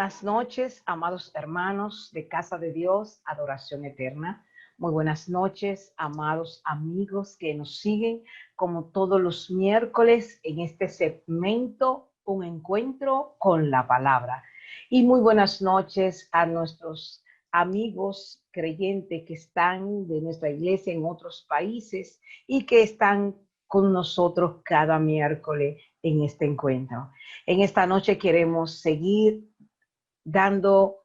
buenas noches, amados hermanos de Casa de Dios, Adoración Eterna. Muy buenas noches, amados amigos que nos siguen como todos los miércoles en este segmento, un encuentro con la palabra. Y muy buenas noches a nuestros amigos creyentes que están de nuestra iglesia en otros países y que están con nosotros cada miércoles en este encuentro. En esta noche queremos seguir dando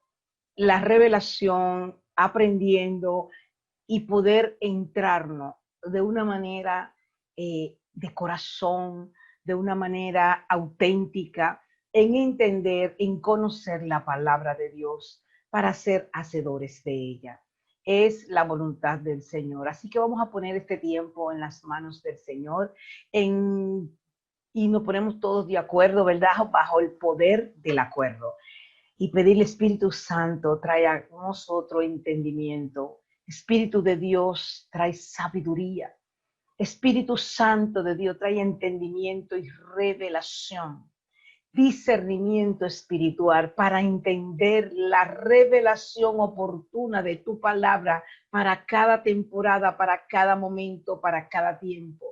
la revelación, aprendiendo y poder entrarnos de una manera de corazón, de una manera auténtica, en entender, en conocer la palabra de Dios para ser hacedores de ella. Es la voluntad del Señor. Así que vamos a poner este tiempo en las manos del Señor y nos ponemos todos de acuerdo, ¿verdad? Bajo el poder del acuerdo. Y pedirle, Espíritu Santo, trae a nosotros entendimiento. Espíritu de Dios, trae sabiduría. Espíritu Santo de Dios, trae entendimiento y revelación. Discernimiento espiritual para entender la revelación oportuna de tu palabra para cada temporada, para cada momento, para cada tiempo.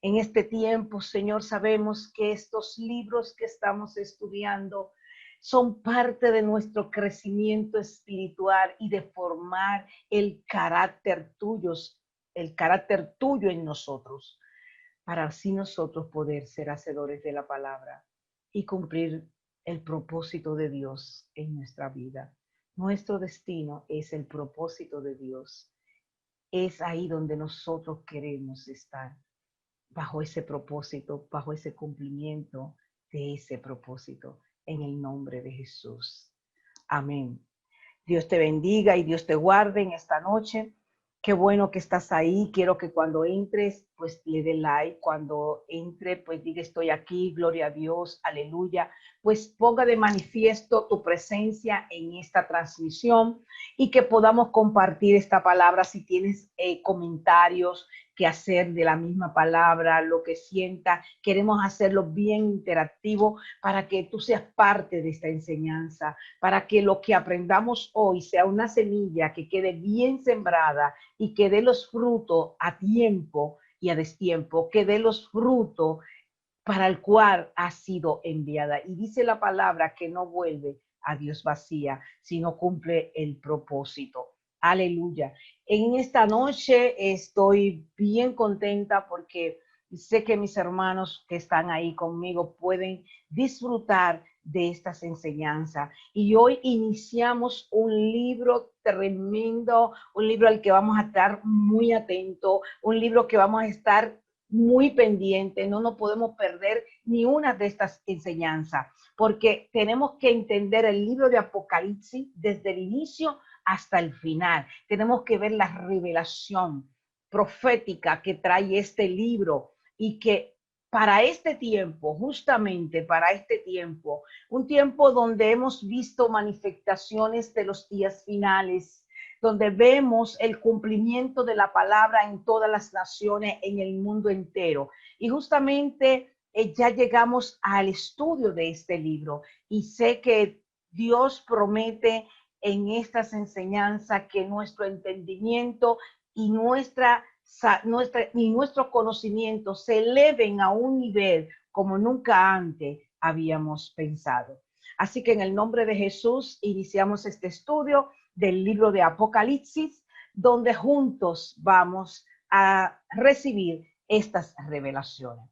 En este tiempo, Señor, sabemos que estos libros que estamos estudiando son parte de nuestro crecimiento espiritual y de formar el carácter tuyo en nosotros, para así nosotros poder ser hacedores de la palabra y cumplir el propósito de Dios en nuestra vida. Nuestro destino es el propósito de Dios. Es ahí donde nosotros queremos estar, bajo ese propósito, bajo ese cumplimiento de ese propósito, en el nombre de Jesús. Amén. Dios te bendiga y Dios te guarde en esta noche. Qué bueno que estás ahí. Quiero que cuando entres, pues le dé like. Cuando entre, pues diga estoy aquí, gloria a Dios, aleluya. Pues ponga de manifiesto tu presencia en esta transmisión y que podamos compartir esta palabra. Si tienes comentarios que hacer de la misma palabra, lo que sienta, queremos hacerlo bien interactivo para que tú seas parte de esta enseñanza, para que lo que aprendamos hoy sea una semilla que quede bien sembrada y que dé los frutos a tiempo y a destiempo, que dé los frutos para el cual ha sido enviada. Y dice la palabra que no vuelve a Dios vacía, sino cumple el propósito. Aleluya. En esta noche estoy bien contenta porque sé que mis hermanos que están ahí conmigo pueden disfrutar de estas enseñanzas. Y hoy iniciamos un libro tremendo, un libro al que vamos a estar muy atentos, un libro que vamos a estar muy pendiente, no nos podemos perder ni una de estas enseñanzas, porque tenemos que entender el libro de Apocalipsis desde el inicio hasta el final. Tenemos que ver la revelación profética que trae este libro y que para este tiempo, justamente para este tiempo, un tiempo donde hemos visto manifestaciones de los días finales, donde vemos el cumplimiento de la palabra en todas las naciones, en el mundo entero. Y justamente ya llegamos al estudio de este libro y sé que Dios promete en estas enseñanzas que nuestro entendimiento y nuestro conocimiento se eleven a un nivel como nunca antes habíamos pensado. Así que en el nombre de Jesús iniciamos este estudio del libro de Apocalipsis, donde juntos vamos a recibir estas revelaciones.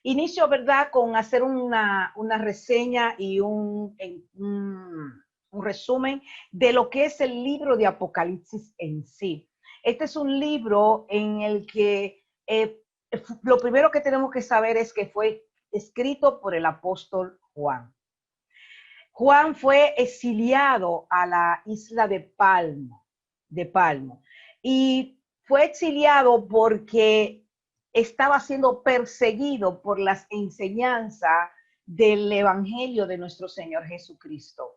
Inicio, ¿verdad?, con hacer una reseña y un resumen de lo que es el libro de Apocalipsis en sí. Este es un libro en el que lo primero que tenemos que saber es que fue escrito por el apóstol Juan. Juan fue exiliado a la isla de Palmo, y fue exiliado porque estaba siendo perseguido por las enseñanzas del evangelio de nuestro Señor Jesucristo.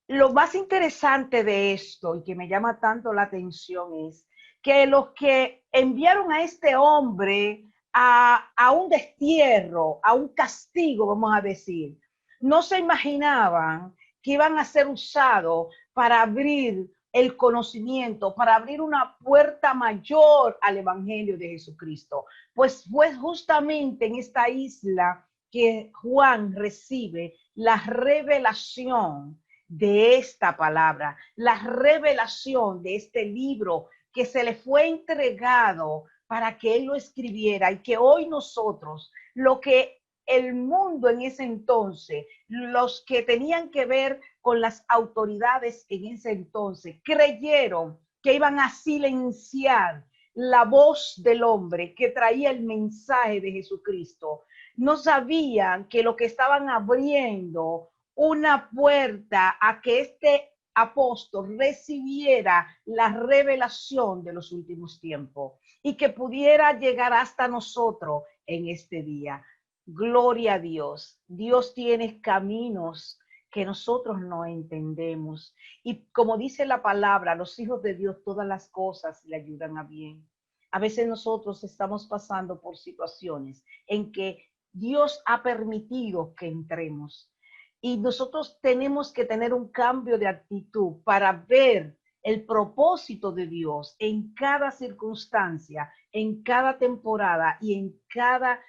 Lo más interesante de esto y que me llama tanto la atención es que los que enviaron a este hombre a un destierro, a un castigo, vamos a decir, no se imaginaban que iban a ser usados para abrir el conocimiento, para abrir una puerta mayor al evangelio de Jesucristo. Pues fue justamente en esta isla que Juan recibe la revelación de esta palabra, la revelación de este libro que se le fue entregado para que él lo escribiera, y que hoy nosotros, lo que el mundo en ese entonces, los que tenían que ver con las autoridades en ese entonces, creyeron que iban a silenciar la voz del hombre que traía el mensaje de Jesucristo. No sabían que lo que estaban abriendo una puerta a que este apóstol recibiera la revelación de los últimos tiempos y que pudiera llegar hasta nosotros en este día. Gloria a Dios. Dios tiene caminos que nosotros no entendemos. Y como dice la palabra, los hijos de Dios, todas las cosas le ayudan a bien. A veces nosotros estamos pasando por situaciones en que Dios ha permitido que entremos. Y nosotros tenemos que tener un cambio de actitud para ver el propósito de Dios en cada circunstancia, en cada temporada y en cada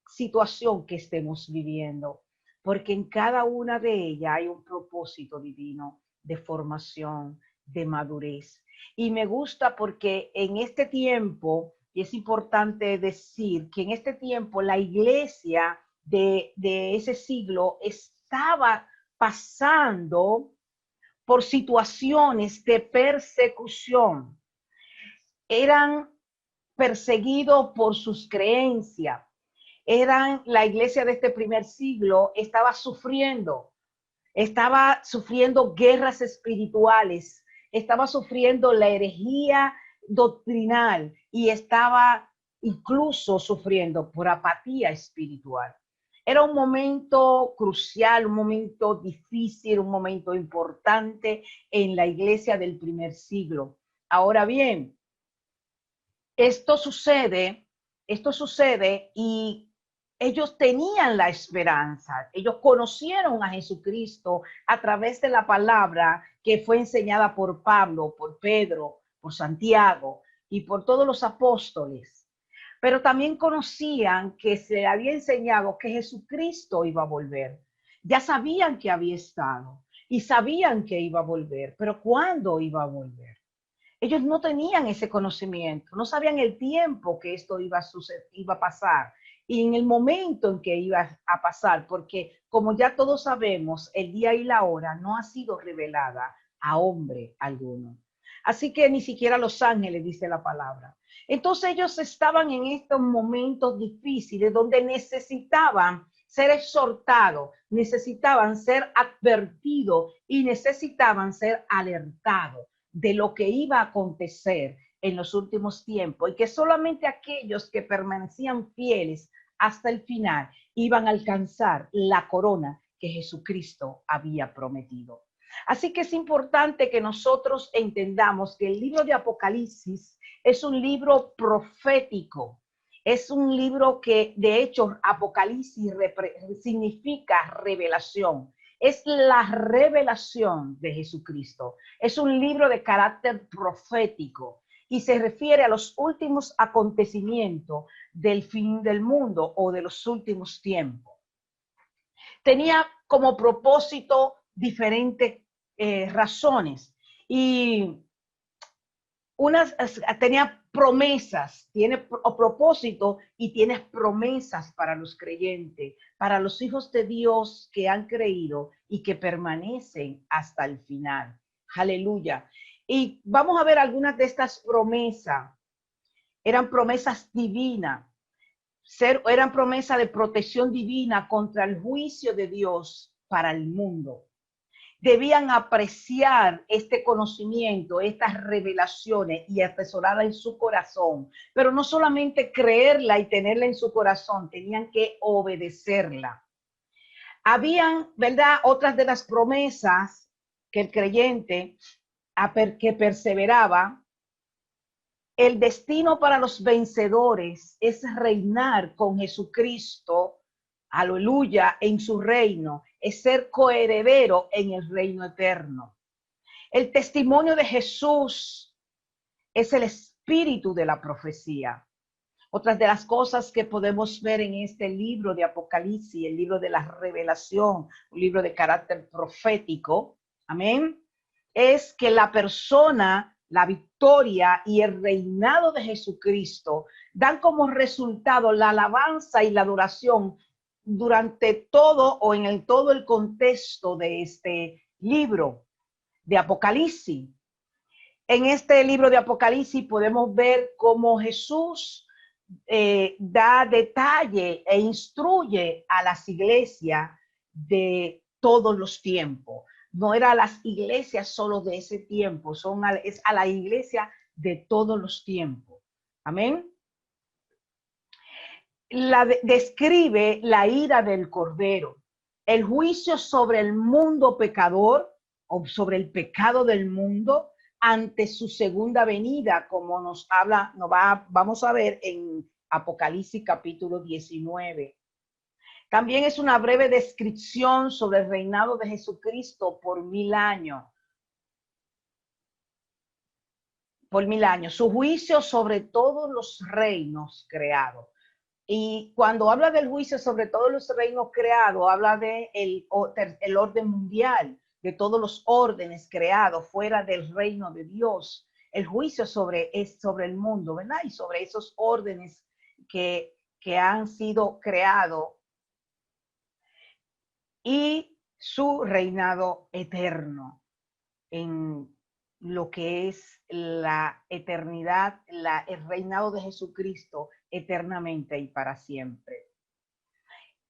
situación que estemos viviendo, porque en cada una de ellas hay un propósito divino de formación, de madurez. Y me gusta porque en este tiempo, y es importante decir que en este tiempo la iglesia de ese siglo estaba pasando por situaciones de persecución. Eran perseguidos por sus creencias. La iglesia de este primer siglo estaba sufriendo guerras espirituales, estaba sufriendo la herejía doctrinal y estaba incluso sufriendo por apatía espiritual. Era un momento crucial, un momento difícil, un momento importante en la iglesia del primer siglo. Ahora bien, esto sucede y ellos tenían la esperanza. Ellos conocieron a Jesucristo a través de la palabra que fue enseñada por Pablo, por Pedro, por Santiago y por todos los apóstoles. Pero también conocían que se había enseñado que Jesucristo iba a volver. Ya sabían que había estado y sabían que iba a volver, pero ¿cuándo iba a volver? Ellos no tenían ese conocimiento, no sabían el tiempo que esto iba a pasar y en el momento en que iba a pasar, porque como ya todos sabemos, el día y la hora no ha sido revelada a hombre alguno. Así que ni siquiera los ángeles, dice la palabra. Entonces ellos estaban en estos momentos difíciles donde necesitaban ser exhortados, necesitaban ser advertidos y necesitaban ser alertados de lo que iba a acontecer en los últimos tiempos y que solamente aquellos que permanecían fieles hasta el final iban a alcanzar la corona que Jesucristo había prometido. Así que es importante que nosotros entendamos que el libro de Apocalipsis es un libro profético. Es un libro que, de hecho, Apocalipsis significa revelación. Es la revelación de Jesucristo. Es un libro de carácter profético y se refiere a los últimos acontecimientos del fin del mundo o de los últimos tiempos. Tenía como propósito diferentes razones y tenía promesas, tiene propósito y tiene promesas para los creyentes, para los hijos de Dios que han creído y que permanecen hasta el final. Aleluya. Y vamos a ver algunas de estas promesas. Eran promesas divinas, eran promesas de protección divina contra el juicio de Dios para el mundo. Debían apreciar este conocimiento, estas revelaciones y atesorarla en su corazón, pero no solamente creerla y tenerla en su corazón, tenían que obedecerla. Habían, ¿verdad?, otras de las promesas que el creyente que perseveraba. El destino para los vencedores es reinar con Jesucristo, aleluya, en su reino, es ser coheredero en el reino eterno. El testimonio de Jesús es el espíritu de la profecía. Otras de las cosas que podemos ver en este libro de Apocalipsis, el libro de la revelación, un libro de carácter profético, amén, es que la persona, la victoria y el reinado de Jesucristo dan como resultado la alabanza y la adoración durante todo o en todo el contexto de este libro de Apocalipsis. En este libro de Apocalipsis podemos ver cómo Jesús da detalle e instruye a las iglesias de todos los tiempos. No era a las iglesias solo de ese tiempo, es a la iglesia de todos los tiempos. Amén. Describe la ira del Cordero, el juicio sobre el mundo pecador o sobre el pecado del mundo ante su segunda venida, como vamos a ver en Apocalipsis capítulo 19. También es una breve descripción sobre el reinado de Jesucristo por 1000 años. Por 1000 años. Su juicio sobre todos los reinos creados. Y cuando habla del juicio sobre todos los reinos creados, habla de el orden mundial, de todos los órdenes creados fuera del reino de Dios. El juicio es sobre el mundo, ¿verdad? Y sobre esos órdenes que han sido creados y su reinado eterno en lo que es la eternidad, el reinado de Jesucristo eternamente y para siempre.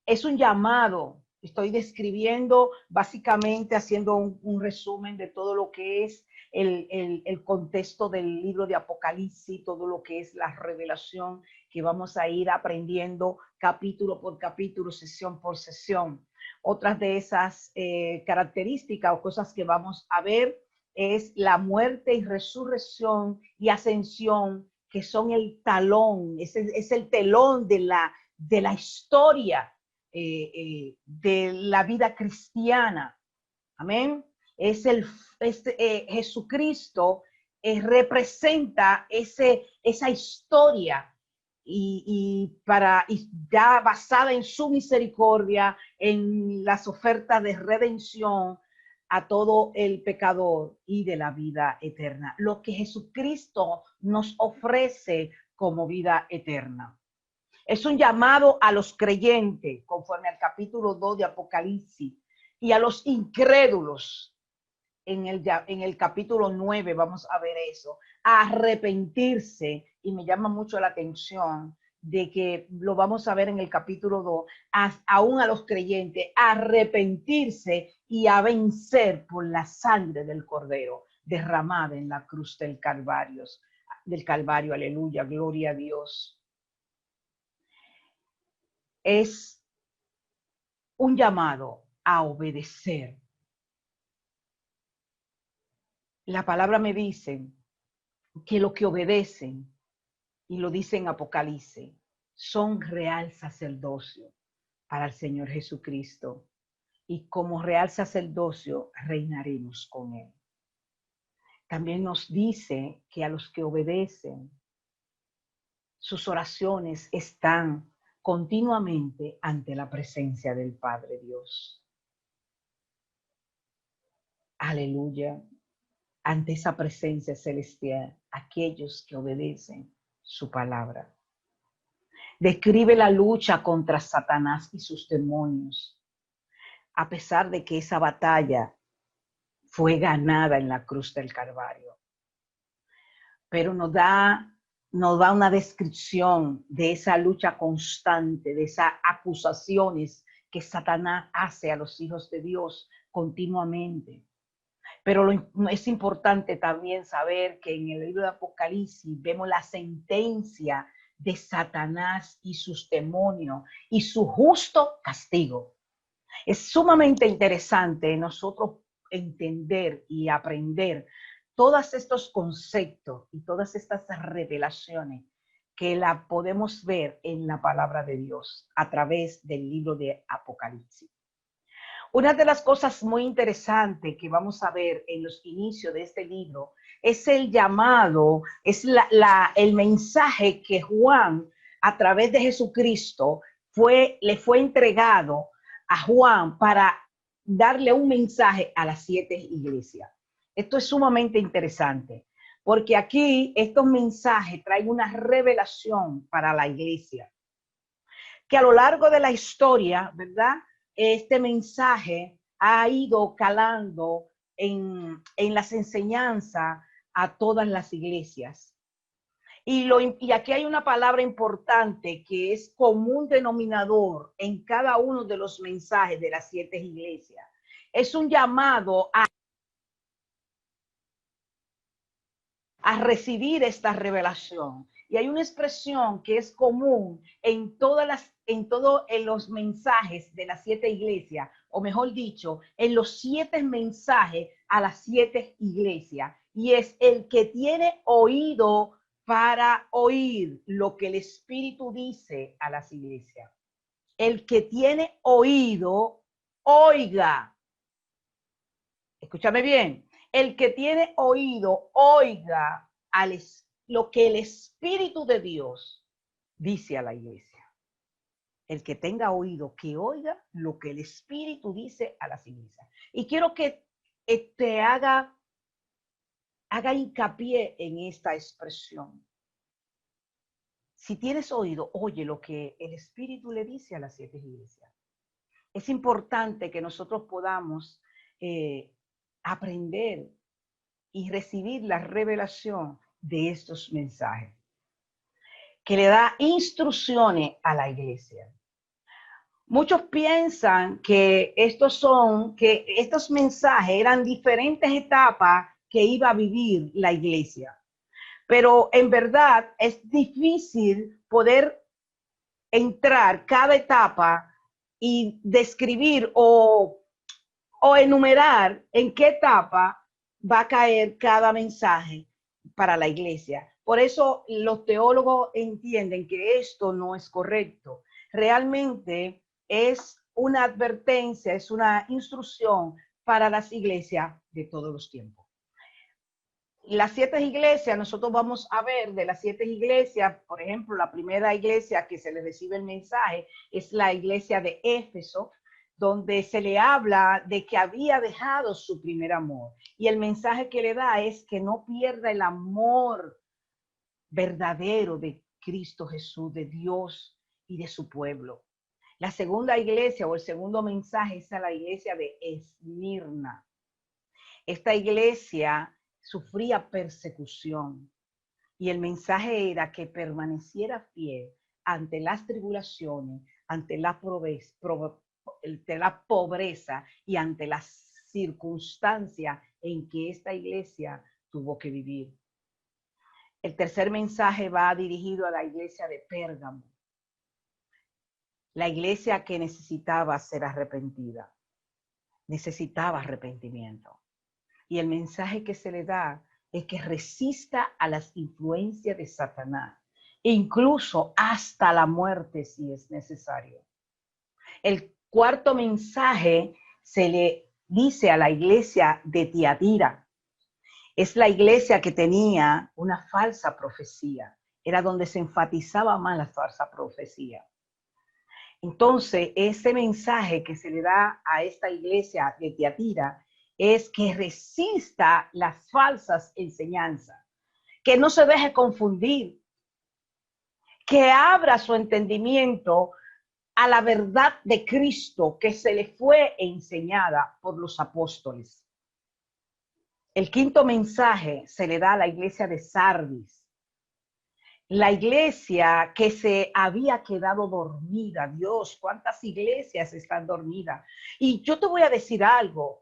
Es un llamado, estoy describiendo básicamente, haciendo un resumen de todo lo que es el contexto del libro de Apocalipsis, todo lo que es la revelación que vamos a ir aprendiendo capítulo por capítulo, sesión por sesión. Otras de esas características o cosas que vamos a ver es la muerte y resurrección y ascensión, que son el talón, es el telón de la historia de la vida cristiana. Amén. Jesucristo representa esa historia y ya basada en su misericordia, en las ofertas de redención a todo el pecador y de la vida eterna. Lo que Jesucristo nos ofrece como vida eterna. Es un llamado a los creyentes, conforme al capítulo 2 de Apocalipsis, y a los incrédulos. En el capítulo 9 vamos a ver eso, a arrepentirse, y me llama mucho la atención de que lo vamos a ver en el capítulo 2, aún a los creyentes, a arrepentirse y a vencer por la sangre del Cordero derramada en la cruz del Calvario, aleluya, gloria a Dios. Es un llamado a obedecer. La palabra me dice que los que obedecen, y lo dice en Apocalipsis, son real sacerdocio para el Señor Jesucristo. Y como real sacerdocio reinaremos con Él. También nos dice que a los que obedecen, sus oraciones están continuamente ante la presencia del Padre Dios. Aleluya. Ante esa presencia celestial, aquellos que obedecen su palabra. Describe la lucha contra Satanás y sus demonios, a pesar de que esa batalla fue ganada en la cruz del Calvario. Pero nos da una descripción de esa lucha constante, de esas acusaciones que Satanás hace a los hijos de Dios continuamente. Pero es importante también saber que en el libro de Apocalipsis vemos la sentencia de Satanás y sus demonios y su justo castigo. Es sumamente interesante nosotros entender y aprender todos estos conceptos y todas estas revelaciones que la podemos ver en la palabra de Dios a través del libro de Apocalipsis. Una de las cosas muy interesantes que vamos a ver en los inicios de este libro es el llamado, es el mensaje que Juan, a través de Jesucristo, le fue entregado a Juan para darle un mensaje a las 7 iglesias. Esto es sumamente interesante, porque aquí estos mensajes traen una revelación para la iglesia, que a lo largo de la historia, ¿verdad? Este mensaje ha ido calando en las enseñanzas a todas las iglesias. Y aquí hay una palabra importante que es común denominador en cada uno de los mensajes de las 7 iglesias. Es un llamado a recibir esta revelación. Y hay una expresión que es común en en los mensajes de las 7 iglesias, o mejor dicho, en los 7 mensajes a las 7 iglesias. Y es: el que tiene oído para oír lo que el Espíritu dice a las iglesias. El que tiene oído, oiga. Escúchame bien. El que tiene oído, oiga lo que el Espíritu de Dios dice a la iglesia. El que tenga oído, que oiga lo que el Espíritu dice a las iglesias. Y quiero que te haga hincapié en esta expresión. Si tienes oído, oye lo que el Espíritu le dice a las 7 iglesias. Es importante que nosotros podamos aprender y recibir la revelación de estos mensajes, que le da instrucciones a la iglesia. Muchos piensan que estos mensajes eran diferentes etapas que iba a vivir la iglesia, pero en verdad es difícil poder entrar cada etapa y describir o enumerar en qué etapa va a caer cada mensaje para la iglesia. Por eso los teólogos entienden que esto no es correcto. Realmente es una advertencia, es una instrucción para las iglesias de todos los tiempos. Las 7 iglesias, nosotros vamos a ver de las 7 iglesias, por ejemplo, la primera iglesia que se le recibe el mensaje es la iglesia de Éfeso, donde se le habla de que había dejado su primer amor. Y el mensaje que le da es que no pierda el amor verdadero de Cristo Jesús, de Dios y de su pueblo. La segunda iglesia o el segundo mensaje es a la iglesia de Esmirna. Esta iglesia sufría persecución y el mensaje era que permaneciera fiel ante las tribulaciones, ante la pobreza y ante las circunstancias en que esta iglesia tuvo que vivir. El tercer mensaje va dirigido a la iglesia de Pérgamo, la iglesia que necesitaba ser arrepentida, necesitaba arrepentimiento. Y el mensaje que se le da es que resista a las influencias de Satanás, incluso hasta la muerte si es necesario. El cuarto mensaje se le dice a la iglesia de Tiatira. Es la iglesia que tenía una falsa profecía. Era donde se enfatizaba más la falsa profecía. Entonces, ese mensaje que se le da a esta iglesia de Tiatira es que resista las falsas enseñanzas, que no se deje confundir, que abra su entendimiento a la verdad de Cristo que se le fue enseñada por los apóstoles. El quinto mensaje se le da a la iglesia de Sardis, la iglesia que se había quedado dormida. Dios, ¿cuántas iglesias están dormidas? Y yo te voy a decir algo.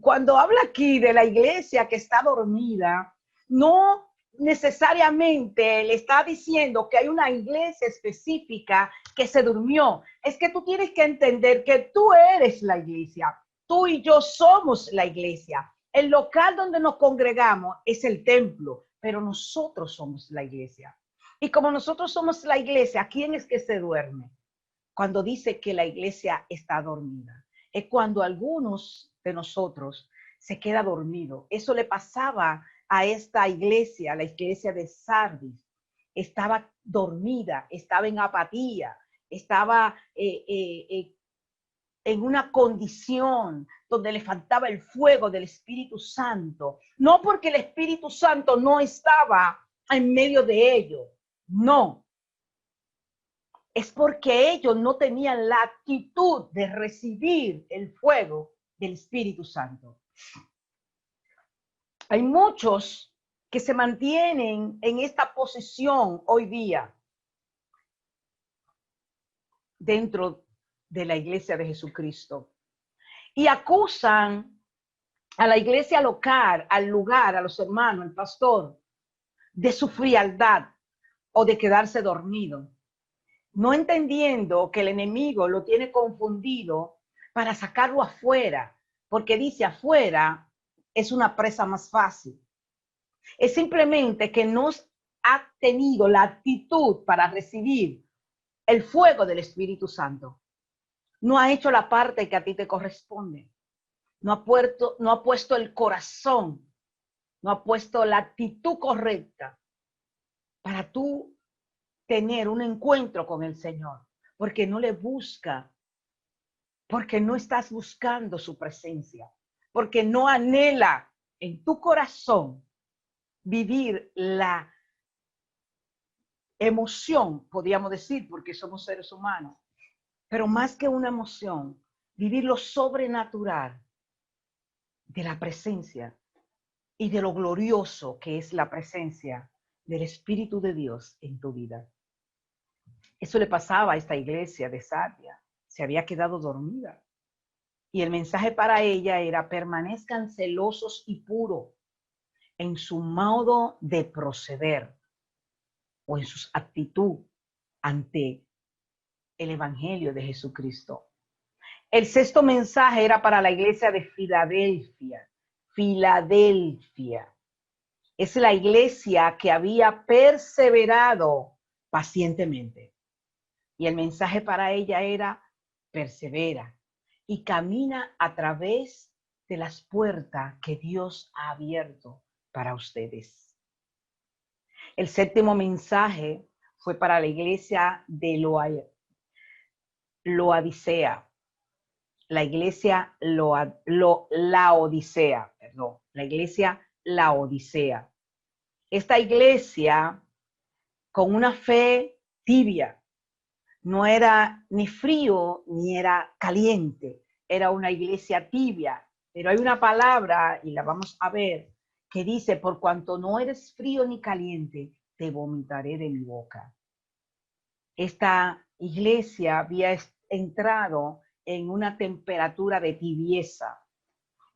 Cuando habla aquí de la iglesia que está dormida, no necesariamente le está diciendo que hay una iglesia específica que se durmió. Es que tú tienes que entender que tú eres la iglesia. Tú y yo somos la iglesia. El local donde nos congregamos es el templo, pero nosotros somos la iglesia. Y como nosotros somos la iglesia, ¿quién es que se duerme? Cuando dice que la iglesia está dormida. es cuando algunos de nosotros se queda dormido. Eso le pasaba a esta iglesia, la iglesia de Sardis. Estaba dormida, estaba en apatía, estaba en una condición donde le faltaba el fuego del Espíritu Santo. No porque el Espíritu Santo no estaba en medio de ellos, no. Es porque ellos no tenían la actitud de recibir el fuego del Espíritu Santo. Hay muchos que se mantienen en esta posición hoy día dentro de la iglesia de Jesucristo y acusan a la iglesia local, al lugar, a los hermanos, al pastor, de su frialdad o de quedarse dormido, no entendiendo que el enemigo lo tiene confundido para sacarlo afuera, porque dice afuera es una presa más fácil. Es simplemente que no ha tenido la actitud para recibir el fuego del Espíritu Santo. No ha hecho la parte que a ti te corresponde. No ha puesto el corazón, no ha puesto la actitud correcta para tú tener un encuentro con el Señor, porque no le busca, porque no estás buscando su presencia, porque no anhela en tu corazón vivir la emoción, podríamos decir, porque somos seres humanos, pero más que una emoción, vivir lo sobrenatural de la presencia y de lo glorioso que es la presencia del Espíritu de Dios en tu vida. Eso le pasaba a esta iglesia de Sardia. Se había quedado dormida. Y el mensaje para ella era: permanezcan celosos y puros en su modo de proceder o en su actitud ante el Evangelio de Jesucristo. El sexto mensaje era para la iglesia de Filadelfia. Filadelfia. Es la iglesia que había perseverado pacientemente. Y el mensaje para ella era: persevera y camina a través de las puertas que Dios ha abierto para ustedes. El séptimo mensaje fue para la iglesia de Laodicea. La iglesia Laodicea, perdón, la iglesia Laodicea. Esta iglesia, con una fe tibia, no era ni frío ni era caliente, era una iglesia tibia. Pero hay una palabra, y la vamos a ver, que dice: por cuanto no eres frío ni caliente, te vomitaré de mi boca. Esta iglesia había entrado en una temperatura de tibieza.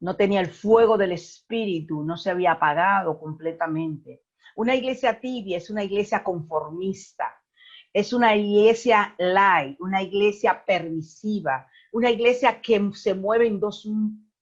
No tenía el fuego del Espíritu, no se había apagado completamente. Una iglesia tibia es una iglesia conformista. Es una iglesia light, una iglesia permisiva, una iglesia que se mueve en dos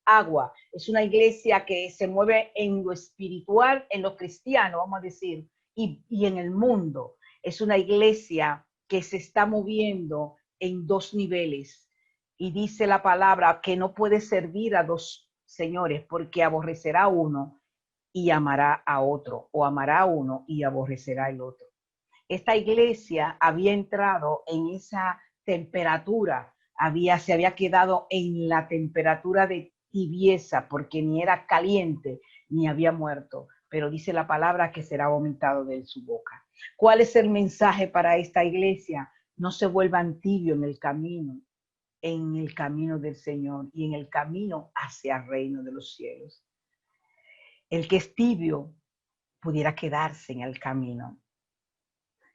aguas. Es una iglesia que se mueve en lo espiritual, en lo cristiano, vamos a decir, y en el mundo. Es una iglesia que se está moviendo en dos niveles. Y dice la palabra que no puede servir a dos señores, porque aborrecerá a uno y amará a otro, o amará a uno y aborrecerá al otro. Esta iglesia había entrado en esa temperatura, se había quedado en la temperatura de tibieza, porque ni era caliente ni había muerto, pero dice la palabra que será vomitado de su boca. ¿Cuál es el mensaje para esta iglesia? No se vuelvan tibios en el camino del Señor y en el camino hacia el reino de los cielos. El que es tibio pudiera quedarse en el camino.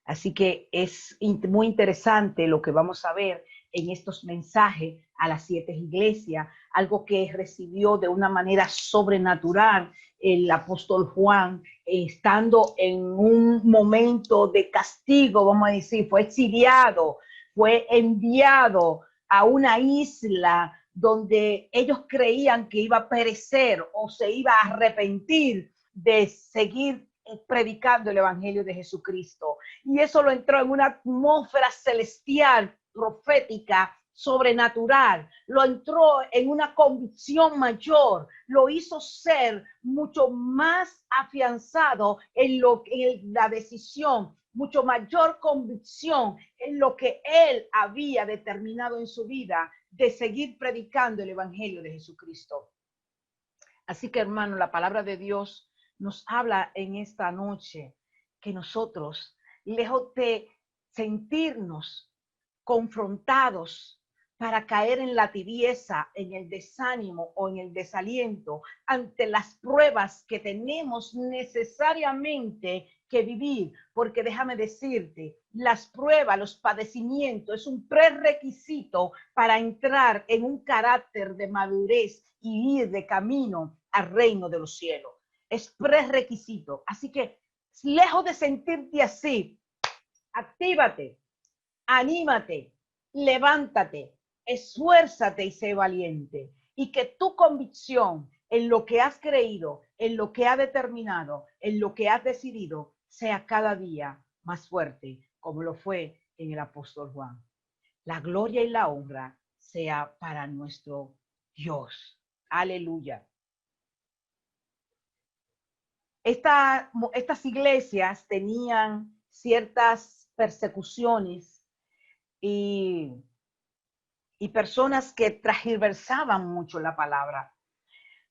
Así que es muy interesante lo que vamos a ver en estos mensajes a las 7 iglesias, algo que recibió de una manera sobrenatural el apóstol Juan, estando en un momento de castigo, vamos a decir, fue exiliado, fue enviado a una isla donde ellos creían que iba a perecer o se iba a arrepentir de seguir predicando el evangelio de Jesucristo. Y eso lo entró en una atmósfera celestial, profética, sobrenatural, lo entró en una convicción mayor, lo hizo ser mucho más afianzado en la decisión, mucho mayor convicción en lo que él había determinado en su vida de seguir predicando el evangelio de Jesucristo. Así que, hermano, la palabra de Dios nos habla en esta noche que nosotros, lejos de sentirnos confrontados para caer en la tibieza, en el desánimo o en el desaliento ante las pruebas que tenemos necesariamente que vivir, porque déjame decirte, las pruebas, los padecimientos es un prerequisito para entrar en un carácter de madurez y ir de camino al reino de los cielos. Es prerequisito. Así que, lejos de sentirte así, actívate, anímate, levántate, esfuérzate y sé valiente. Y que tu convicción en lo que has creído, en lo que has determinado, en lo que has decidido, sea cada día más fuerte, como lo fue en el apóstol Juan. La gloria y la honra sea para nuestro Dios. Aleluya. Estas iglesias tenían ciertas persecuciones y personas que transversaban mucho la palabra.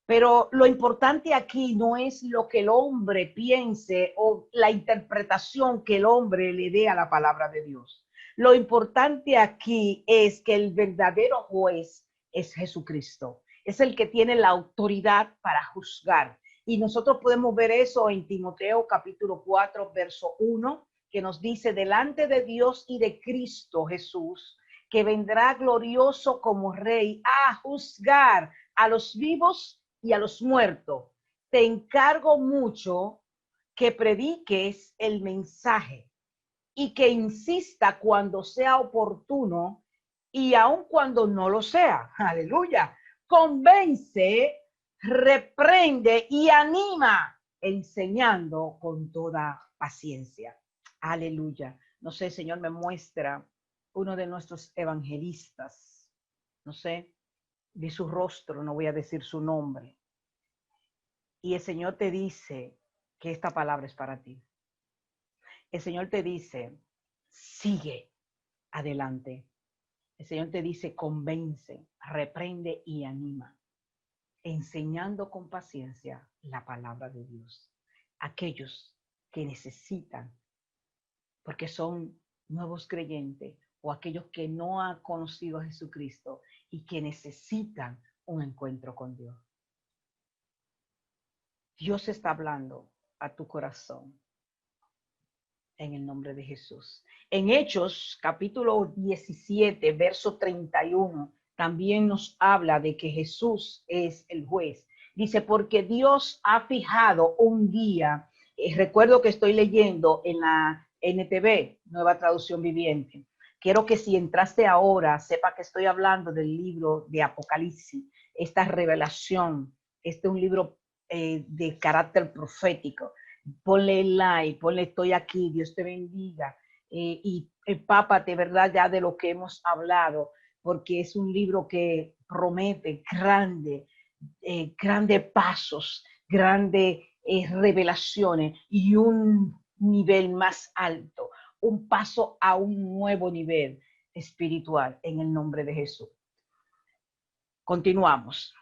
Pero lo importante aquí no es lo que el hombre piense o la interpretación que el hombre le dé a la palabra de Dios. Lo importante aquí es que el verdadero juez es Jesucristo. Es el que tiene la autoridad para juzgar. Y nosotros podemos ver eso en Timoteo capítulo 4, verso 1, que nos dice, delante de Dios y de Cristo Jesús, que vendrá glorioso como rey a juzgar a los vivos y a los muertos. Te encargo mucho que prediques el mensaje y que insista cuando sea oportuno y aun cuando no lo sea. Aleluya. Convence, reprende y anima, enseñando con toda paciencia. Aleluya. No sé, Señor, me muestra uno de nuestros evangelistas, no sé, vi su rostro, no voy a decir su nombre. Y el Señor te dice que esta palabra es para ti. El Señor te dice, sigue adelante. El Señor te dice, convence, reprende y anima, enseñando con paciencia la palabra de Dios. Aquellos que necesitan, porque son nuevos creyentes, o aquellos que no han conocido a Jesucristo y que necesitan un encuentro con Dios. Dios está hablando a tu corazón en el nombre de Jesús. En Hechos, capítulo 17, verso 31, también nos habla de que Jesús es el juez. Dice, porque Dios ha fijado un día, recuerdo que estoy leyendo en la NTV, Nueva Traducción Viviente. Quiero que si entraste ahora, sepa que estoy hablando del libro de Apocalipsis, esta revelación. Este es un libro de carácter profético. Ponle like, ponle estoy aquí, Dios te bendiga. Y empápate, ¿verdad? Ya de lo que hemos hablado, porque es un libro que promete grandes pasos, grandes revelaciones y un nivel más alto, un paso a un nuevo nivel espiritual en el nombre de Jesús. Continuamos.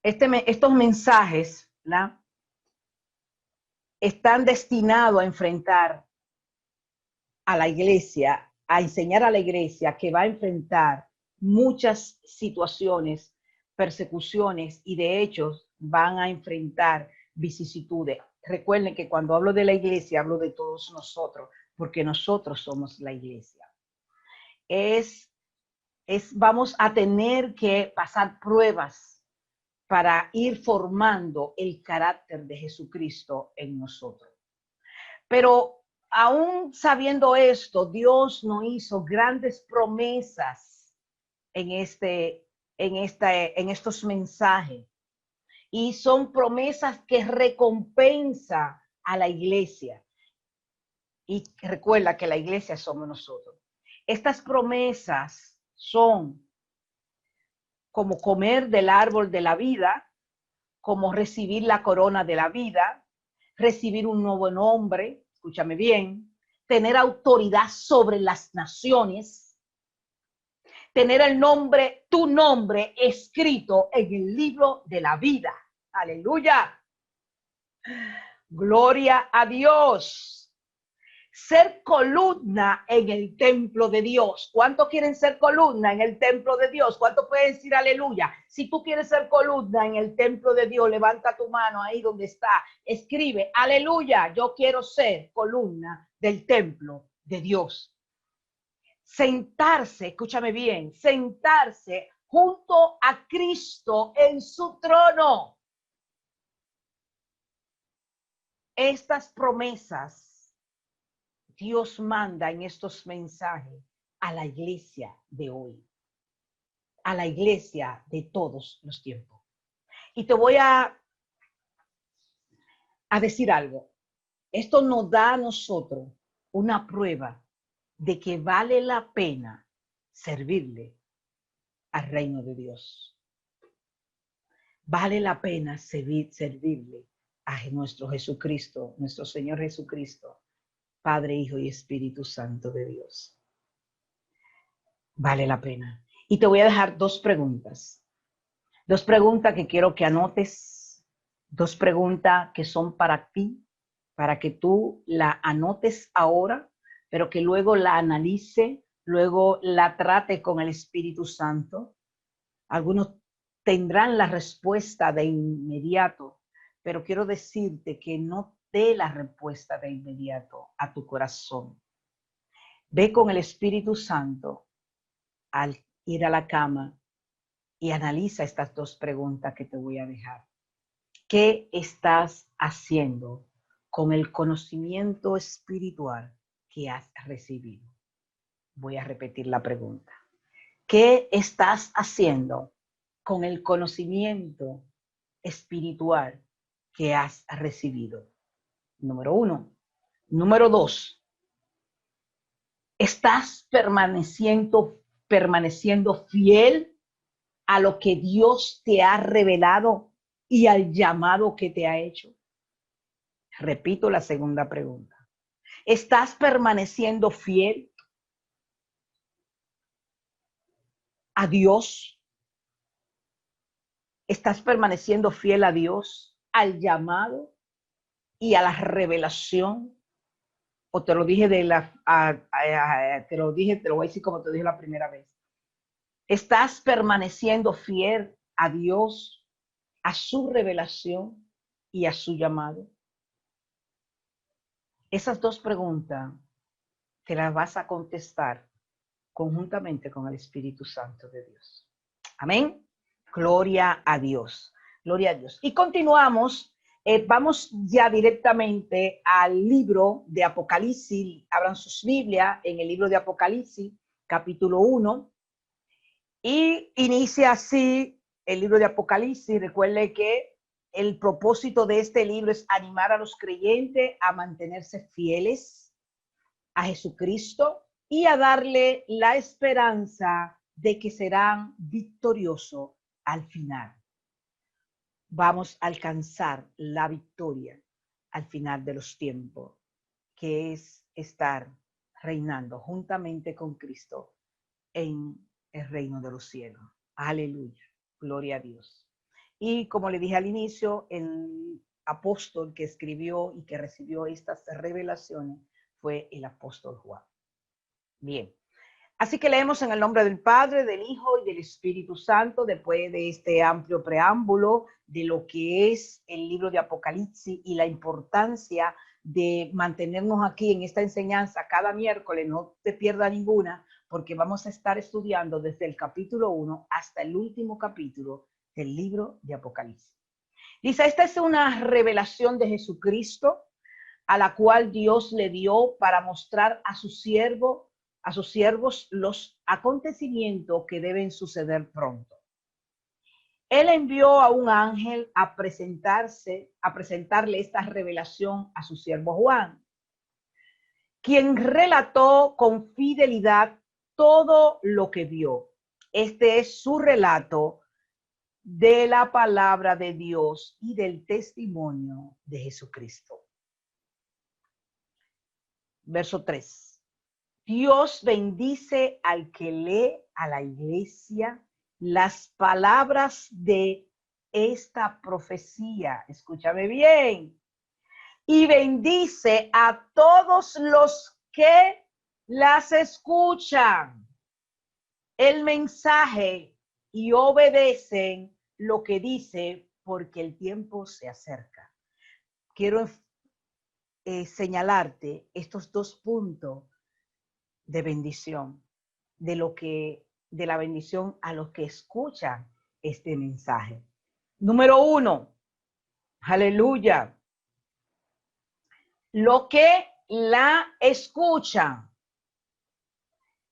Estos mensajes, ¿verdad?, están destinados a enfrentar a la iglesia, a enseñar a la iglesia que va a enfrentar muchas situaciones, persecuciones y de hecho van a enfrentar vicisitudes. Recuerden que cuando hablo de la iglesia, hablo de todos nosotros, porque nosotros somos la iglesia. Vamos a tener que pasar pruebas para ir formando el carácter de Jesucristo en nosotros. Pero aún sabiendo esto, Dios nos hizo grandes promesas en estos mensajes. Y son promesas que recompensa a la iglesia. Y recuerda que la iglesia somos nosotros. Estas promesas son como comer del árbol de la vida, como recibir la corona de la vida, recibir un nuevo nombre, escúchame bien, tener autoridad sobre las naciones, tener el nombre, tu nombre escrito en el libro de la vida. Aleluya. Gloria a Dios. Ser columna en el templo de Dios. ¿Cuántos quieren ser columna en el templo de Dios? ¿Cuántos pueden decir aleluya? Si tú quieres ser columna en el templo de Dios, levanta tu mano ahí donde está. Escribe, aleluya, yo quiero ser columna del templo de Dios. Sentarse, escúchame bien, sentarse junto a Cristo en su trono. Estas promesas Dios manda en estos mensajes a la iglesia de hoy, a la iglesia de todos los tiempos. Y te voy a decir algo. Esto nos da a nosotros una prueba de que vale la pena servirle al reino de Dios. Vale la pena servirle a nuestro Jesucristo, nuestro Señor Jesucristo, Padre, Hijo y Espíritu Santo de Dios. Vale la pena. Y te voy a dejar dos preguntas. Dos preguntas que quiero que anotes. Dos preguntas que son para ti, para que tú la anotes ahora, pero que luego la analice, luego la trate con el Espíritu Santo. Algunos tendrán la respuesta de inmediato, pero quiero decirte que no dé la respuesta de inmediato a tu corazón. Ve con el Espíritu Santo al ir a la cama y analiza estas dos preguntas que te voy a dejar. ¿Qué estás haciendo con el conocimiento espiritual que has recibido? Voy a repetir la pregunta. ¿Qué estás haciendo con el conocimiento espiritual que has recibido? Número 1. Número 2. ¿Estás permaneciendo fiel a lo que Dios te ha revelado y al llamado que te ha hecho? Repito la segunda pregunta. ¿Estás permaneciendo fiel a Dios? ¿Estás permaneciendo fiel a Dios, al llamado y a la revelación? O te lo dije te lo voy a decir como te dije la primera vez. ¿Estás permaneciendo fiel a Dios, a su revelación y a su llamado? Esas dos preguntas te las vas a contestar conjuntamente con el Espíritu Santo de Dios. Amén. Gloria a Dios. Gloria a Dios. Y continuamos. Vamos ya directamente al libro de Apocalipsis. Abran sus Biblias en el libro de Apocalipsis, capítulo 1. Y inicia así el libro de Apocalipsis. Recuerde que el propósito de este libro es animar a los creyentes a mantenerse fieles a Jesucristo y a darle la esperanza de que serán victoriosos al final. Vamos a alcanzar la victoria al final de los tiempos, que es estar reinando juntamente con Cristo en el reino de los cielos. Aleluya, gloria a Dios. Y como le dije al inicio, el apóstol que escribió y que recibió estas revelaciones fue el apóstol Juan. Bien. Así que leemos en el nombre del Padre, del Hijo y del Espíritu Santo, después de este amplio preámbulo de lo que es el libro de Apocalipsis y la importancia de mantenernos aquí en esta enseñanza cada miércoles, no te pierdas ninguna, porque vamos a estar estudiando desde el capítulo 1 hasta el último capítulo del libro de Apocalipsis. Dice, esta es una revelación de Jesucristo, a la cual Dios le dio para mostrar a sus siervos los acontecimientos que deben suceder pronto. Él envió a un ángel a presentarle esta revelación a su siervo Juan, quien relató con fidelidad todo lo que vio. Este es su relato de la palabra de Dios y del testimonio de Jesucristo. Verso 3. Dios bendice al que lee a la iglesia las palabras de esta profecía. Escúchame bien. Y bendice a todos los que las escuchan el mensaje y obedecen lo que dice, porque el tiempo se acerca. Quiero señalarte estos dos puntos de bendición, de la bendición a los que escuchan este mensaje. Número 1, aleluya. Lo que la escuchan.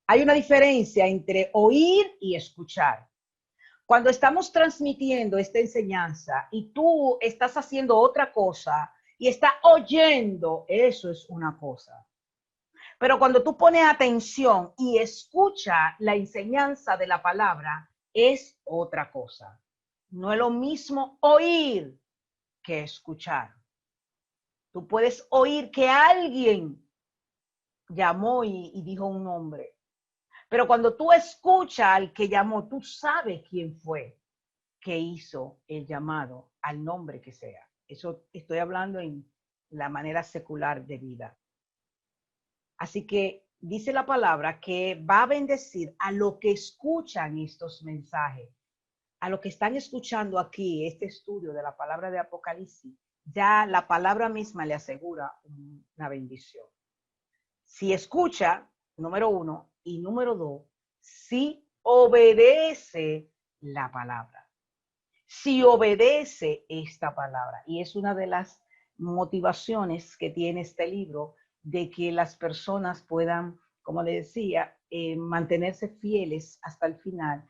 Hay una diferencia entre oír y escuchar. Cuando estamos transmitiendo esta enseñanza y tú estás haciendo otra cosa y estás oyendo, eso es una cosa. Pero cuando tú pones atención y escucha la enseñanza de la palabra, es otra cosa. No es lo mismo oír que escuchar. Tú puedes oír que alguien llamó y dijo un nombre. Pero cuando tú escuchas al que llamó, tú sabes quién fue que hizo el llamado al nombre que sea. Eso estoy hablando en la manera secular de vida. Así que dice la palabra que va a bendecir a los que escuchan estos mensajes, a los que están escuchando aquí este estudio de la palabra de Apocalipsis. Ya la palabra misma le asegura una bendición. Si escucha, número 1, y número 2, si obedece la palabra. Si obedece esta palabra. Y es una de las motivaciones que tiene este libro de que las personas puedan, como le decía, mantenerse fieles hasta el final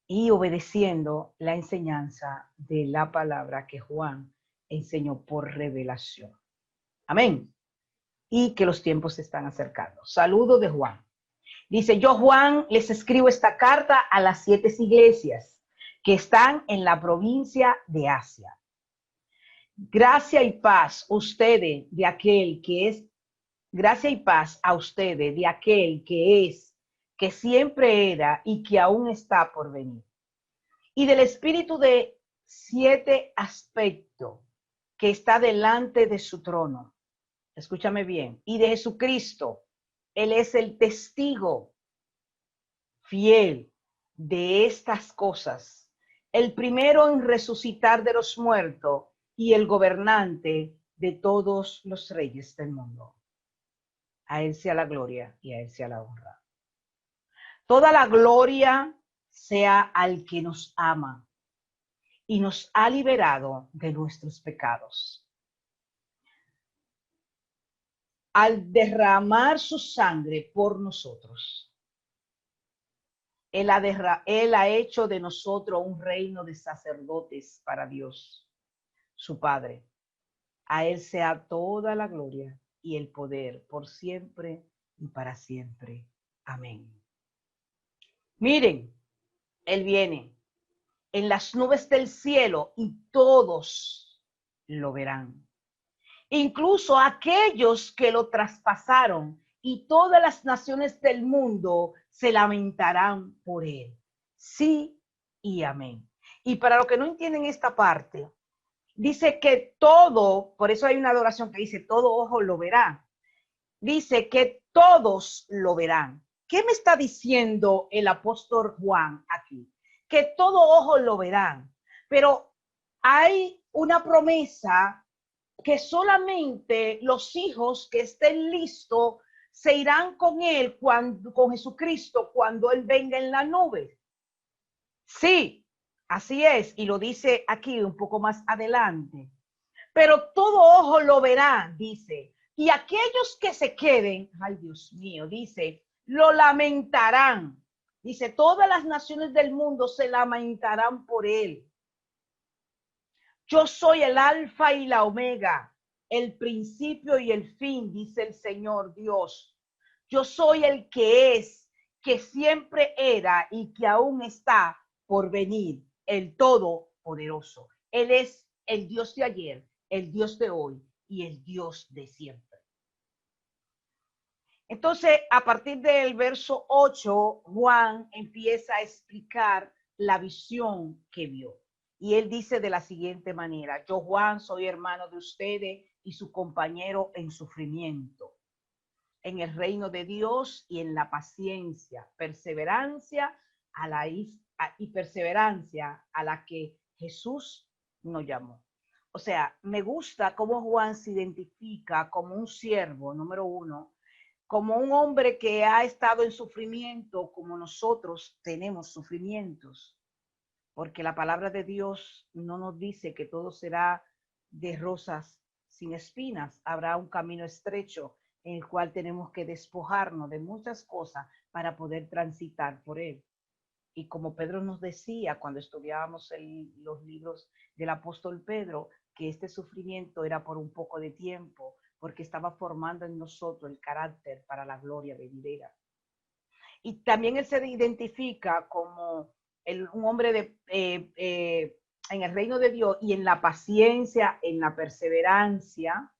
y obedeciendo la enseñanza de la palabra que Juan enseñó por revelación. Amén. Y que los tiempos se están acercando. Saludo de Juan. Dice, yo Juan les escribo esta carta a las 7 iglesias que están en la provincia de Asia. Gracia y paz ustedes de aquel que es, gracia y paz a ustedes de aquel que es, que siempre era y que aún está por venir. Y del espíritu de 7 aspectos que está delante de su trono. Escúchame bien. Y de Jesucristo, Él es el testigo fiel de estas cosas, el primero en resucitar de los muertos y el gobernante de todos los reyes del mundo. A Él sea la gloria y a Él sea la honra. Toda la gloria sea al que nos ama y nos ha liberado de nuestros pecados, al derramar su sangre por nosotros. Él ha hecho de nosotros un reino de sacerdotes para Dios, su Padre. A Él sea toda la gloria y el poder por siempre y para siempre. Amén. Miren, Él viene en las nubes del cielo y todos lo verán. Incluso aquellos que lo traspasaron, y todas las naciones del mundo se lamentarán por él. Sí y amén. Y para los que no entienden esta parte, dice que todo, por eso hay una adoración que dice, todo ojo lo verá. Dice que todos lo verán. ¿Qué me está diciendo el apóstol Juan aquí? Que todo ojo lo verán. Pero hay una promesa que solamente los hijos que estén listos se irán con él, con Jesucristo, cuando él venga en la nube. Sí, así es, y lo dice aquí un poco más adelante. Pero todo ojo lo verá, dice. Y aquellos que se queden, ay Dios mío, dice, lo lamentarán. Dice, todas las naciones del mundo se lamentarán por él. Yo soy el alfa y la omega, el principio y el fin, dice el Señor Dios. Yo soy el que es, que siempre era y que aún está por venir, el Todopoderoso. Él es el Dios de ayer, el Dios de hoy y el Dios de siempre. Entonces, a partir del verso 8, Juan empieza a explicar la visión que vio. Y él dice de la siguiente manera: yo, Juan, soy hermano de ustedes y su compañero en sufrimiento, en el reino de Dios y en la paciencia, perseverancia y perseverancia a la que Jesús nos llamó. O sea, me gusta cómo Juan se identifica como un siervo, número uno, como un hombre que ha estado en sufrimiento, como nosotros tenemos sufrimientos, porque la palabra de Dios no nos dice que todo será de rosas sin espinas. Habrá un camino estrecho en el cual tenemos que despojarnos de muchas cosas para poder transitar por él. Y como Pedro nos decía cuando estudiábamos los libros del apóstol Pedro, que este sufrimiento era por un poco de tiempo, porque estaba formando en nosotros el carácter para la gloria venidera. Y también él se identifica como un hombre en el reino de Dios y en la paciencia, en la perseverancia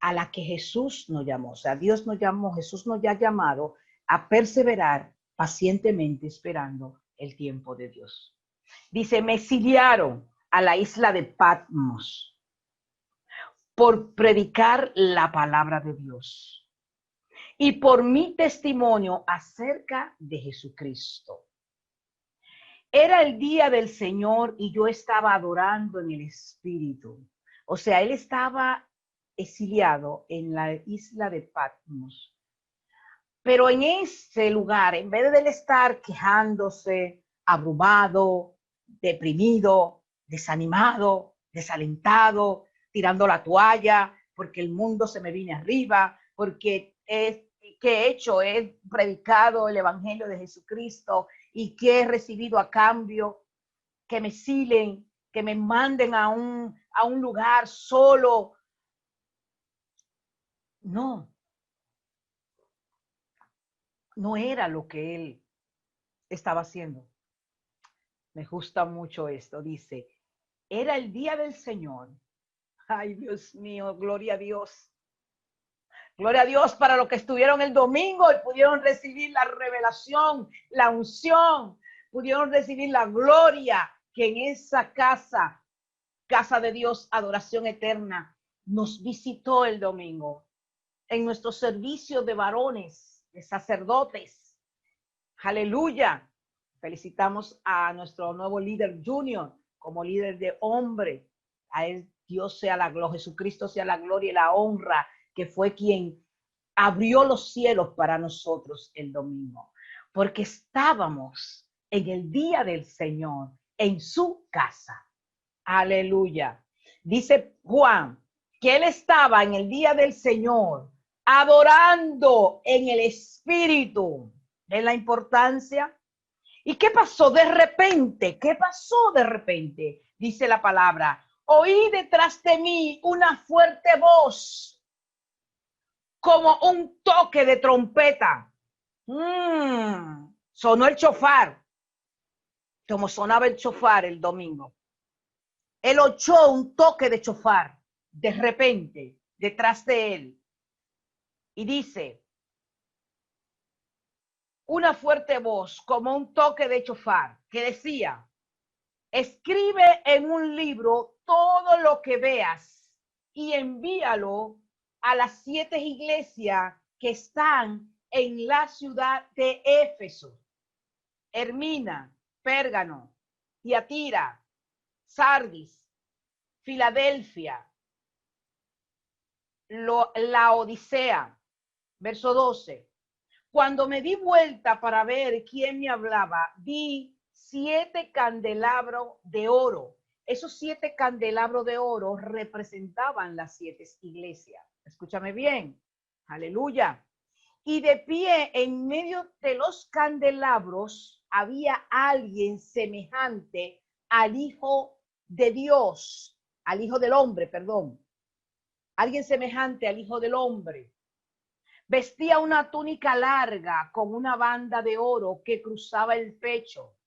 a la que Jesús nos llamó. O sea, Dios nos llamó, Jesús nos ha llamado a perseverar pacientemente esperando el tiempo de Dios. Dice, me exiliaron a la isla de Patmos por predicar la palabra de Dios y por mi testimonio acerca de Jesucristo. Era el día del Señor y yo estaba adorando en el Espíritu. O sea, él estaba exiliado en la isla de Patmos. Pero en ese lugar, en vez de él estar quejándose, abrumado, deprimido, desanimado, desalentado, tirando la toalla, porque el mundo se me viene arriba, porque ¿qué he hecho? He predicado el evangelio de Jesucristo y ¿qué he recibido a cambio? Que me exilen, que me manden a un lugar solo. No, no era lo que él estaba haciendo. Me gusta mucho esto. Dice, era el día del Señor. Ay, Dios mío, gloria a Dios. Gloria a Dios para los que estuvieron el domingo y pudieron recibir la revelación, la unción, pudieron recibir la gloria que en esa casa, casa de Dios, adoración eterna, nos visitó el domingo. En nuestro servicio de varones, de sacerdotes. Aleluya. Felicitamos a nuestro nuevo líder junior como líder de hombre. A él Dios sea la gloria, Jesucristo sea la gloria y la honra, que fue quien abrió los cielos para nosotros el domingo. Porque estábamos en el día del Señor, en su casa. Aleluya. Dice Juan que él estaba en el día del Señor adorando en el Espíritu. ¿Ven la importancia? ¿Y qué pasó de repente? ¿Qué pasó de repente? Dice la palabra. Oí detrás de mí una fuerte voz, como un toque de trompeta. Sonó el chofar, como sonaba el chofar el domingo. Él oyó un toque de chofar de repente detrás de él. Y dice, una fuerte voz, como un toque de chofar, que decía, escribe en un libro todo lo que veas y envíalo a las 7 iglesias que están en la ciudad de Éfeso, Hermina, Pérgamo, Tiatira, Sardis, Filadelfia, la Odisea. Verso 12. Cuando me di vuelta para ver quién me hablaba, vi 7 candelabros de oro. Esos 7 candelabros de oro representaban las 7 iglesias. Escúchame bien. Aleluya. Y de pie en medio de los candelabros había alguien semejante al Hijo de Dios, al Hijo del Hombre, perdón. Alguien semejante al Hijo del Hombre, Vestía una túnica larga con una banda de oro que cruzaba el pecho.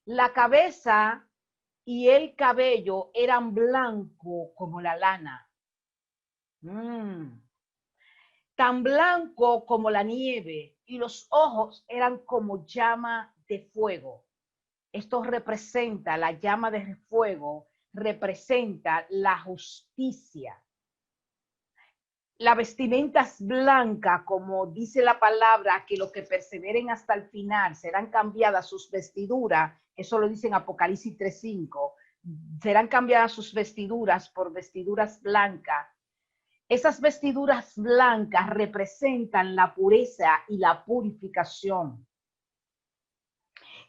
La cabeza y el cabello eran blanco como la lana. Tan blanco como la nieve, y los ojos eran como llama de fuego. Esto representa, la llama de fuego representa la justicia. La vestimenta es blanca, como dice la palabra, que los que perseveren hasta el final serán cambiadas sus vestiduras. Eso lo dice en Apocalipsis 3:5. Serán cambiadas sus vestiduras por vestiduras blancas. Esas vestiduras blancas representan la pureza y la purificación.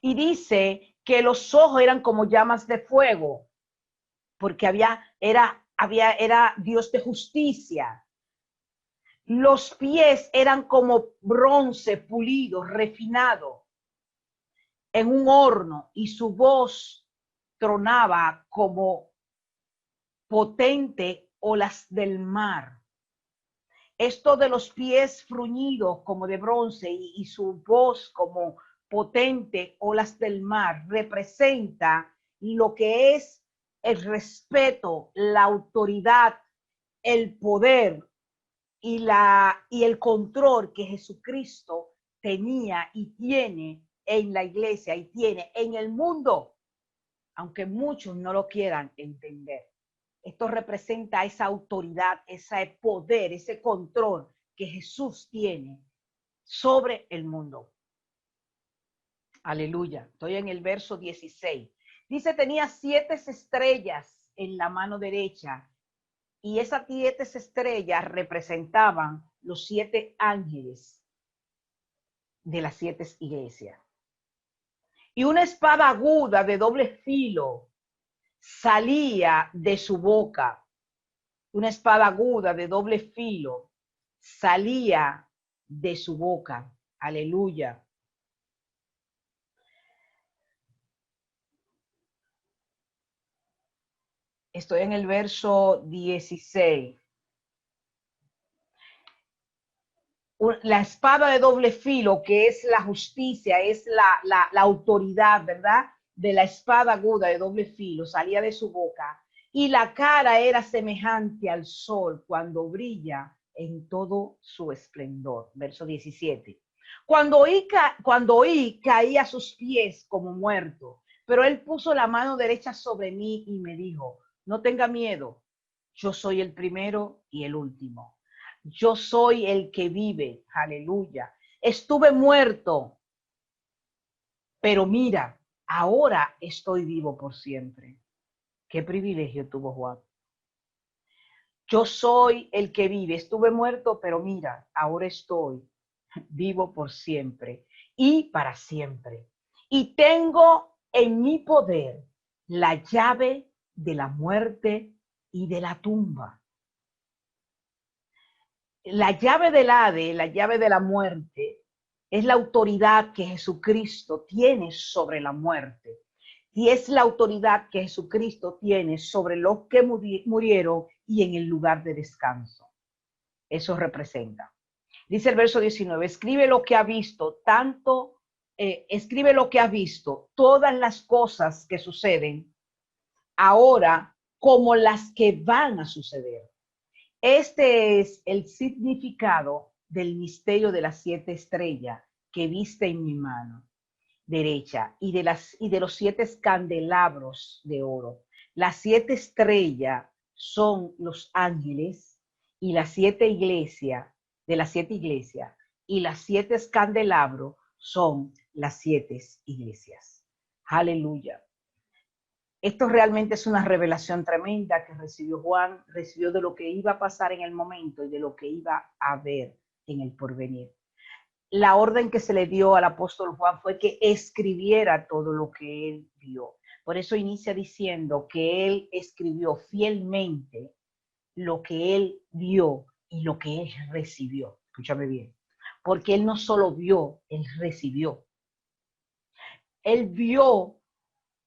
Y dice que los ojos eran como llamas de fuego, porque era Dios de justicia. Los pies eran como bronce pulido, refinado en un horno, y su voz tronaba como potente olas del mar. Esto de los pies fruñidos como de bronce y su voz como potente olas del mar representa lo que es el respeto, la autoridad, el poder y el control que Jesucristo tenía y tiene en la iglesia y tiene en el mundo, aunque muchos no lo quieran entender. Esto representa esa autoridad, ese poder, ese control que Jesús tiene sobre el mundo. Aleluya. Estoy en el verso 16. Dice, tenía 7 estrellas en la mano derecha, y esas 7 estrellas representaban los 7 ángeles de las 7 iglesias. Y una espada aguda de doble filo salía de su boca. Una espada aguda de doble filo salía de su boca. Aleluya. Estoy en el verso 16. La espada de doble filo, que es la justicia, es la autoridad, ¿verdad? De la espada aguda de doble filo, salía de su boca, y la cara era semejante al sol cuando brilla en todo su esplendor. Verso 17. Cuando oí, caí a sus pies como muerto, pero él puso la mano derecha sobre mí y me dijo, no tenga miedo, yo soy el primero y el último. Yo soy el que vive, aleluya. Estuve muerto, pero mira, ahora estoy vivo por siempre. Qué privilegio tuvo Juan. Yo soy el que vive, estuve muerto, pero mira, ahora estoy vivo por siempre y para siempre. Y tengo en mi poder la llave de la muerte y de la tumba. La llave del Hades, la llave de la muerte, es la autoridad que Jesucristo tiene sobre la muerte. Y es la autoridad que Jesucristo tiene sobre los que murieron y en el lugar de descanso. Eso representa. Dice el verso 19, escribe lo que ha visto, escribe lo que ha visto, todas las cosas que suceden ahora como las que van a suceder. Este es el significado del misterio de las 7 estrellas que viste en mi mano derecha y de los 7 candelabros de oro. Las 7 estrellas son los ángeles y las 7 iglesias, de las 7 iglesias, y las 7 candelabros son las 7 iglesias. Aleluya. Esto realmente es una revelación tremenda que recibió Juan, recibió de lo que iba a pasar en el momento y de lo que iba a ver en el porvenir. La orden que se le dio al apóstol Juan fue que escribiera todo lo que él vio. Por eso inicia diciendo que él escribió fielmente lo que él vio y lo que él recibió. Escúchame bien. Porque él no solo vio, él recibió. Él vio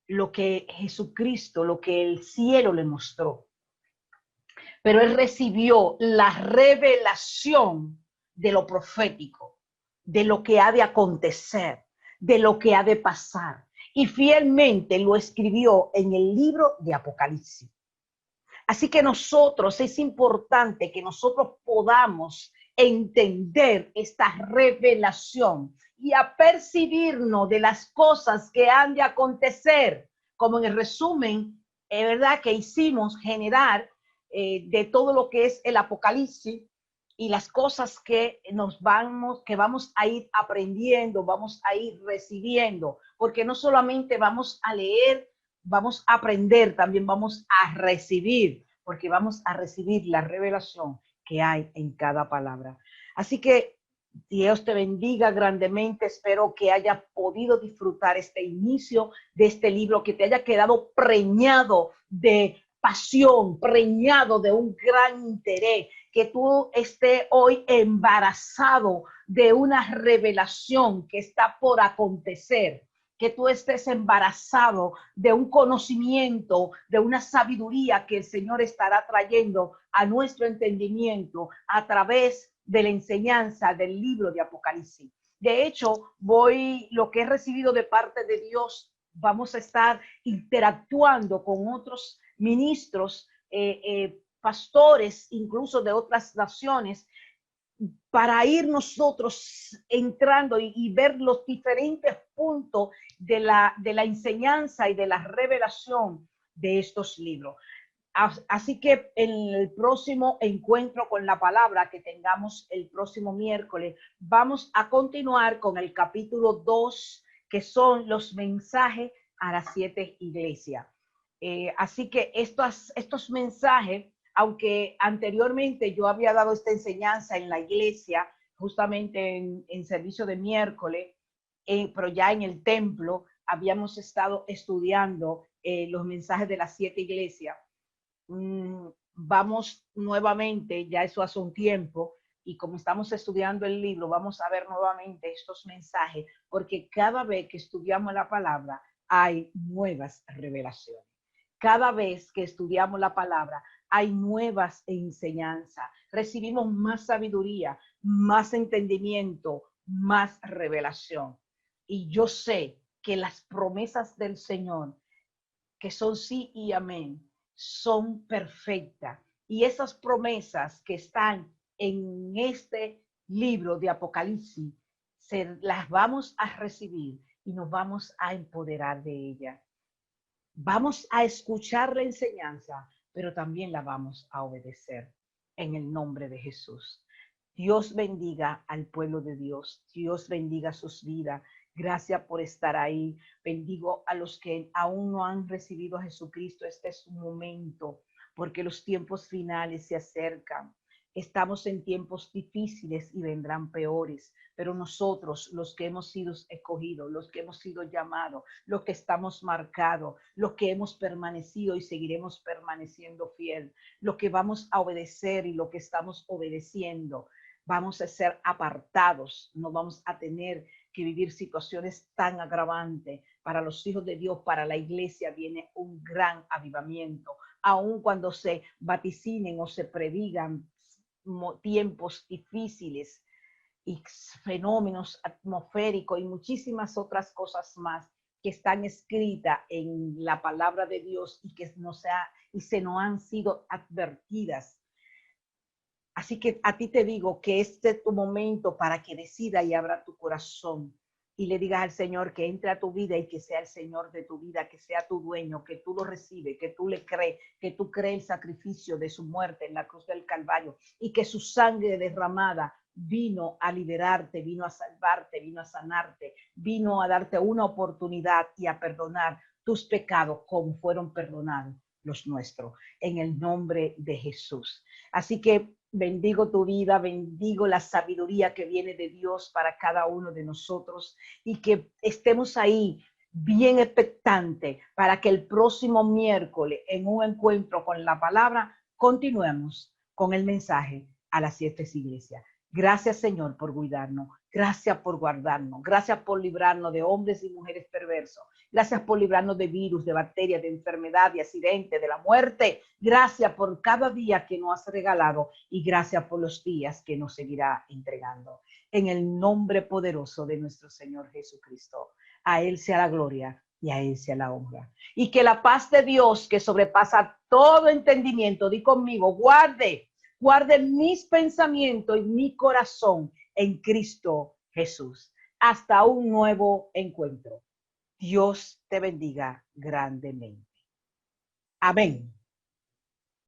lo que Jesucristo, lo que el cielo le mostró. Pero él recibió la revelación de lo profético, de lo que ha de acontecer, de lo que ha de pasar. Y fielmente lo escribió en el libro de Apocalipsis. Así que nosotros, es importante que nosotros podamos entender esta revelación y apercibirnos de las cosas que han de acontecer, como en el resumen, ¿verdad?, que hicimos generar de todo lo que es el Apocalipsis y las cosas que vamos a ir aprendiendo, vamos a ir recibiendo, porque no solamente vamos a leer, vamos a aprender, también vamos a recibir, porque vamos a recibir la revelación que hay en cada palabra. Así que Dios te bendiga grandemente. Espero que hayas podido disfrutar este inicio de este libro, que te haya quedado preñado de pasión, preñado de un gran interés, que tú estés hoy embarazado de una revelación que está por acontecer, que tú estés embarazado de un conocimiento, de una sabiduría que el Señor estará trayendo a nuestro entendimiento a través de la enseñanza del libro de Apocalipsis. De hecho, lo que he recibido de parte de Dios, vamos a estar interactuando con otros ministros, pastores, incluso de otras naciones, para ir nosotros entrando y ver los diferentes puntos de la enseñanza y de la revelación de estos libros. Así que en el próximo encuentro con la palabra que tengamos el próximo miércoles, vamos a continuar con el capítulo 2, que son los mensajes a las 7 iglesias. Así que estos mensajes, aunque anteriormente yo había dado esta enseñanza en la iglesia, justamente en servicio de miércoles, pero ya en el templo habíamos estado estudiando los mensajes de las 7 iglesias. Vamos nuevamente, ya eso hace un tiempo, y como estamos estudiando el libro, vamos a ver nuevamente estos mensajes, porque cada vez que estudiamos la palabra hay nuevas revelaciones. Cada vez que estudiamos la palabra hay nuevas enseñanzas, recibimos más sabiduría, más entendimiento, más revelación. Y yo sé que las promesas del Señor, que son sí y amén, son perfectas. Y esas promesas que están en este libro de Apocalipsis, las vamos a recibir y nos vamos a empoderar de ella. Vamos a escuchar la enseñanza, pero también la vamos a obedecer en el nombre de Jesús. Dios bendiga al pueblo de Dios. Dios bendiga sus vidas. Gracias por estar ahí. Bendigo a los que aún no han recibido a Jesucristo. Este es un momento, porque los tiempos finales se acercan. Estamos en tiempos difíciles y vendrán peores, pero nosotros, los que hemos sido escogidos, los que hemos sido llamados, los que estamos marcados, los que hemos permanecido y seguiremos permaneciendo fiel, los que vamos a obedecer y lo que estamos obedeciendo, vamos a ser apartados, no vamos a tener que vivir situaciones tan agravantes. Para los hijos de Dios, para la iglesia, viene un gran avivamiento, aun cuando se vaticinen o se predigan tiempos difíciles y fenómenos atmosféricos y muchísimas otras cosas más que están escritas en la palabra de Dios y que se nos han sido advertidas. Así que a ti te digo que este es tu momento para que decida y abra tu corazón y le digas al Señor que entre a tu vida y que sea el Señor de tu vida, que sea tu dueño, que tú lo recibes, que tú le crees, que tú crees el sacrificio de su muerte en la cruz del Calvario y que su sangre derramada vino a liberarte, vino a salvarte, vino a sanarte, vino a darte una oportunidad y a perdonar tus pecados como fueron perdonados los nuestros, en el nombre de Jesús. Así que bendigo tu vida, bendigo la sabiduría que viene de Dios para cada uno de nosotros y que estemos ahí bien expectantes para que el próximo miércoles en un encuentro con la palabra continuemos con el mensaje a las 7 iglesias. Gracias, Señor, por cuidarnos. Gracias por guardarnos. Gracias por librarnos de hombres y mujeres perversos. Gracias por librarnos de virus, de bacterias, de enfermedad, de accidente, de la muerte. Gracias por cada día que nos has regalado y gracias por los días que nos seguirá entregando. En el nombre poderoso de nuestro Señor Jesucristo. A Él sea la gloria y a Él sea la honra. Y que la paz de Dios, que sobrepasa todo entendimiento, di conmigo, guarde mis pensamientos y mi corazón en Cristo Jesús. Hasta un nuevo encuentro. Dios te bendiga grandemente. Amén.